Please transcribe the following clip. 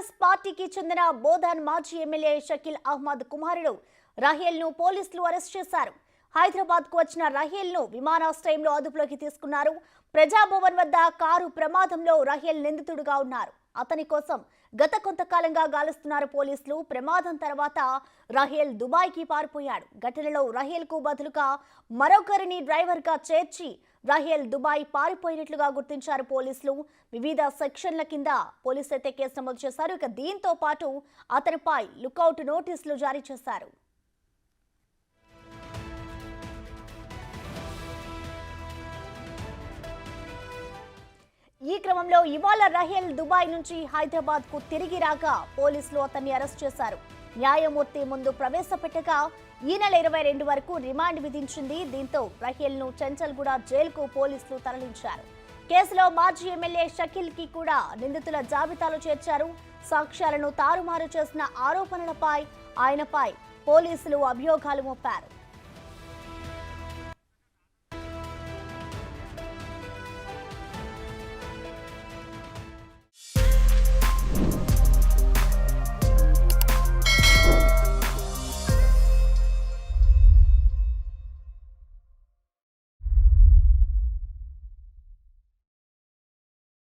కాంగ్రెస్ పార్టీకి చెందిన బోధన్ మాజీ ఎమ్మెల్యే షకీల్ అహ్మద్ కుమారుడు రహేల్ ను పోలీసులు అరెస్ట్ చేశారు. హైదరాబాద్ కు వచ్చిన రహేల్ ను విమానాశ్రయంలో అదుపులోకి తీసుకున్నారు. ప్రజాభవన్ వద్ద కారు ప్రమాదంలో రహేల్ నిందితుడుగా ఉన్నారు. అతని కోసం గత కొంతకాలంగా గాలిస్తున్నారు పోలీసులు. ప్రమాదం తర్వాత రహేల్ దుబాయ్ కి పారిపోయాడు. ఘటనలో రహేల్ కు బదులుగా మరొకరిని డ్రైవర్ గా చేర్చి రహేల్ దుబాయ్ పారిపోయినట్లుగా గుర్తించారు పోలీసులు. వివిధ సెక్షన్ల కింద పోలీసులు అయితే కేసు నమోదు చేశారు. ఇక దీంతో పాటు అతనిపై లుకౌట్ నోటీసులు జారీ చేశారు. ఈ క్రమంలో ఇవాళ రహేల్ దుబాయ్ నుంచి హైదరాబాద్ కు తిరిగి రాగా పోలీసులు అతన్ని అరెస్ట్ చేశారు. న్యాయమూర్తి ముందు ప్రవేశపెట్టగా ఈ నెల 22 వరకు రిమాండ్ విధించింది. దీంతో రహేల్ ను చెంచల్గూడ జైలుకు పోలీసులు తరలించారు. కేసులో మాజీ ఎమ్మెల్యే షకీల్ కి కూడా నిందితుల జాబితాలో చేర్చారు. సాక్ష్యాలను తారుమారు చేసిన ఆరోపణలపై ఆయనపై పోలీసులు అభియోగాలు మోపారు.